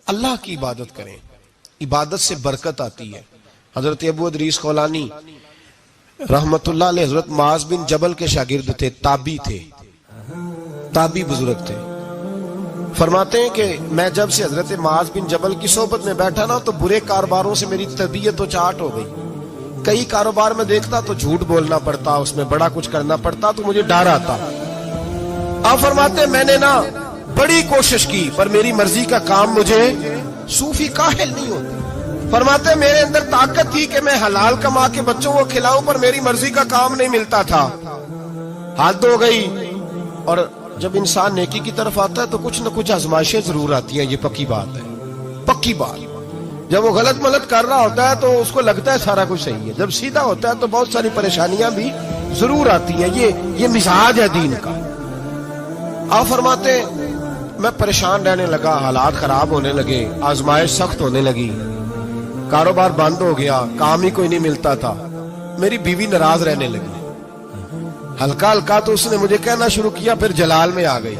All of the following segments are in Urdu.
اللہ کی عبادت کریں، عبادت سے برکت آتی ہے۔ حضرت ابو ادریس خولانی رحمت اللہ علیہ حضرت معاذ بن جبل کے شاگرد تھے، تابعی بزرگ تھے۔ فرماتے ہیں کہ میں جب سے حضرت معاذ بن جبل کی صحبت میں بیٹھا نا تو برے کاروباروں سے میری طبیعت و چاٹ ہو گئی۔ کئی کاروبار میں دیکھتا تو جھوٹ بولنا پڑتا، اس میں بڑا کچھ کرنا پڑتا تو مجھے ڈر آتا۔ آپ فرماتے ہیں میں نے نا بڑی کوشش کی پر میری مرضی کا کام مجھے صوفی کاہل نہیں ہوتا۔ فرماتے ہیں میرے اندر طاقت تھی کہ میں حلال کما کے بچوں کو کھلاؤں پر میری مرضی کا کام نہیں ملتا تھا، حد ہو گئی۔ اور جب انسان نیکی کی طرف آتا ہے تو کچھ نہ کچھ آزمائشیں ضرور آتی ہیں، یہ پکی بات ہے، پکی بات۔ جب وہ غلط ملت کر رہا ہوتا ہے تو اس کو لگتا ہے سارا کچھ صحیح ہے، جب سیدھا ہوتا ہے تو بہت ساری پریشانیاں بھی ضرور آتی ہیں، یہ مزاج ہے دین کا۔ آپ فرماتے ہیں میں پریشان رہنے لگا، حالات خراب ہونے لگے، آزمائش سخت ہونے لگی، کاروبار بند ہو گیا، کام ہی کوئی نہیں ملتا تھا۔ میری بیوی ناراض رہنے لگی، ہلکا ہلکا تو اس نے مجھے کہنا شروع کیا، پھر جلال میں آ گئی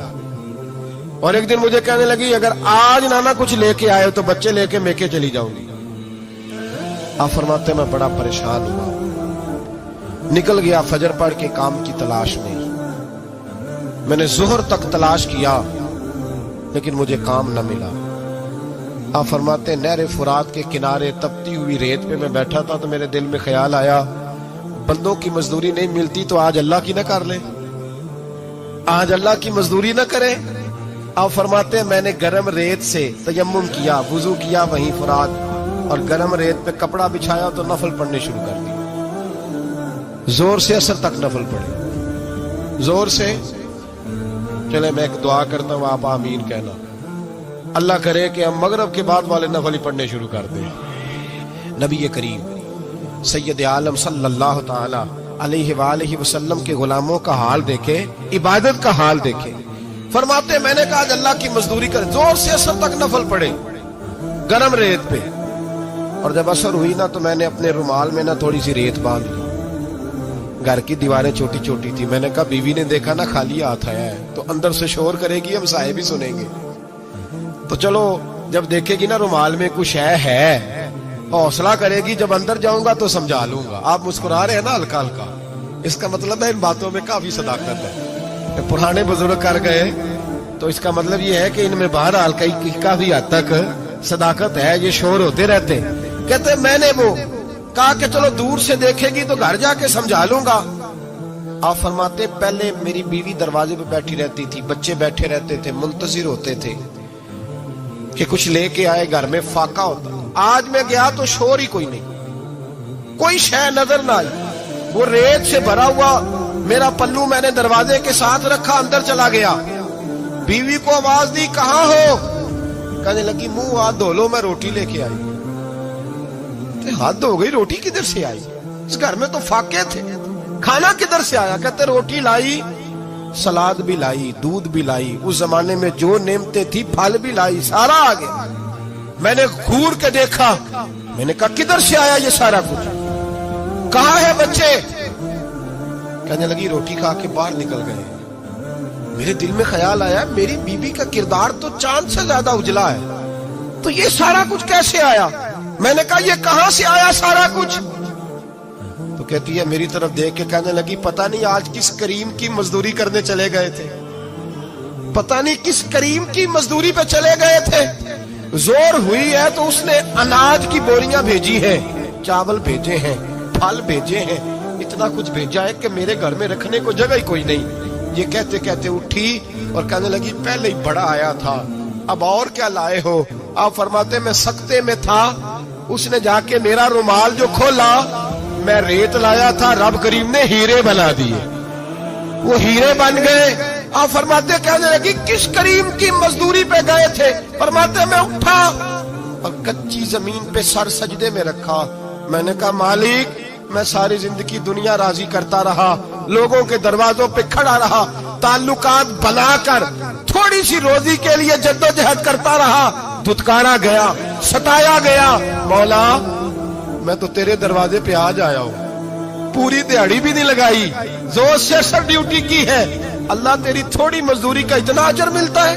اور ایک دن مجھے کہنے لگی اگر آج نانا کچھ لے کے آئے تو بچے لے کے میکے چلی جاؤں گی۔ آپ فرماتے ہیں میں بڑا پریشان ہوا، نکل گیا فجر پڑھ کے کام کی تلاش میں۔ میں نے ظہر تک تلاش کیا لیکن مجھے کام نہ ملا۔ آپ فرماتے ہیں نہر فرات کے کنارے تپتی ہوئی ریت پہ میں بیٹھا تھا تو میرے دل میں خیال آیا بندوں کی مزدوری نہیں ملتی تو آج اللہ کی نہ کر لیں، آج اللہ کی مزدوری نہ کریں۔ آپ فرماتے ہیں میں نے گرم ریت سے تیمم کیا، وضو کیا وہیں فرات، اور گرم ریت پہ کپڑا بچھایا تو نفل پڑھنے شروع کر دی، زور سے اثر تک نفل پڑھے، زور سے۔ چلے میں ایک دعا کرتا ہوں، آپ آمین کہنا، اللہ کرے کہ ہم مغرب کے بعد والے نفل ہی پڑھنے شروع کر دیں۔ نبی کریم سید عالم صلی اللہ تعالی علیہ وآلہ وسلم کے غلاموں کا حال دیکھے، عبادت کا حال دیکھے۔ فرماتے ہیں میں نے کہا اللہ کی مزدوری کرے، زور سے اثر تک نفل پڑھے گرم ریت پہ، اور جب اثر ہوئی نا تو میں نے اپنے رومال میں نا تھوڑی سی ریت باندھ لی۔ گھر کی دیواریں چھوٹی چھوٹی تھی، میں نے کہا بیوی نے دیکھا نا خالی ہاتھ آیا ہے تو اندر سے شور کرے گی، ہم صاحب بھی سنیں گے، تو چلو جب دیکھے گی نا رومال میں کچھ ہے حوصلہ کرے گی، جب اندر جاؤں گا تو سمجھا لوں گا۔ آپ مسکرا رہے ہیں نا ہلکا ہلکا، اس کا مطلب ہے ان باتوں میں کافی صداقت ہے۔ پرانے بزرگ کر گئے تو اس کا مطلب یہ ہے کہ ان میں بہرحال کافی حد تک صداقت ہے، یہ شور ہوتے رہتے۔ کہتے میں نے وہ کہا کہ چلو دور سے دیکھے گی تو گھر جا کے سمجھا لوں گا۔ آپ فرماتے پہلے میری بیوی دروازے پہ بیٹھی رہتی تھی، بچے بیٹھے رہتے تھے، منتظر ہوتے تھے کہ کچھ لے کے آئے، گھر میں فاقہ ہوتا۔ آج میں گیا تو شور ہی کوئی نہیں، کوئی شے نظر نہ آئی، وہ ریت سے بھرا ہوا میرا پلو میں نے دروازے کے ساتھ رکھا، اندر چلا گیا۔ بیوی کو آواز دی کہاں ہو؟ کہنے لگی منہ ہاتھ دھو لو، میں روٹی لے کے آئی۔ ہاتھ دھو گئی، روٹی کدھر سے آئی؟ اس گھر میں تو فاقے تھے، کھانا کدھر سے آیا؟ کہتے روٹی لائی، سلاد بھی لائی، دودھ بھی لائی، اس زمانے میں جو نعمتیں تھی پھل بھی لائی، سارا آ گیا۔ میں نے گھور کے دیکھا، میں نے کہا کدھر سے آیا یہ سارا کچھ؟ کہاں ہے بچے؟ کہنے لگی روٹی کھا کے باہر نکل گئے۔ میرے دل میں خیال آیا میری بیوی کا کردار تو چاند سے زیادہ اجلا ہے، تو یہ سارا کچھ کیسے آیا؟ میں نے کہا یہ کہاں سے آیا سارا کچھ؟ تو کہتی ہے میری طرف دیکھ کے کہنے لگی پتہ نہیں آج کس کریم کی مزدوری کرنے چلے گئے تھے، پتہ نہیں کس کریم کی مزدوری پہ چلے گئے تھے۔ زور ہوئی ہے تو اس نے اناج کی بوریاں بھیجی ہیں، چاول بھیجے ہیں، پھل بھیجے ہیں، اتنا کچھ بھیجا ہے کہ میرے گھر میں رکھنے کو جگہ ہی کوئی نہیں۔ یہ کہتے کہتے اٹھی اور کہنے لگی پہلے ہی بڑا آیا تھا، اب اور کیا لائے ہو؟ آپ فرماتے میں سکتے میں تھا، اس نے جا کے میرا رومال جو کھولا، میں ریت لایا تھا، رب کریم نے ہیرے بنا دیے، وہ ہیرے بن گئے۔ آپ فرماتے کہنے لگی کس کریم کی مزدوری پہ گئے تھے؟ فرماتے میں اٹھا اور کچی زمین پہ سر سجدے میں رکھا، میں نے کہا مالک میں ساری زندگی دنیا راضی کرتا رہا، لوگوں کے دروازوں پہ کھڑا رہا، تعلقات بنا کر تھوڑی سی روزی کے لیے جدوجہد کرتا رہا، دھتکارا گیا، ستایا گیا، مولا میں تو تیرے دروازے پہ آج آیا ہوں، پوری دیہڑی بھی نہیں لگائی، زور سے سر ڈیوٹی کی ہے، اللہ تیری تھوڑی مزدوری کا اتنا اجر ملتا ہے؟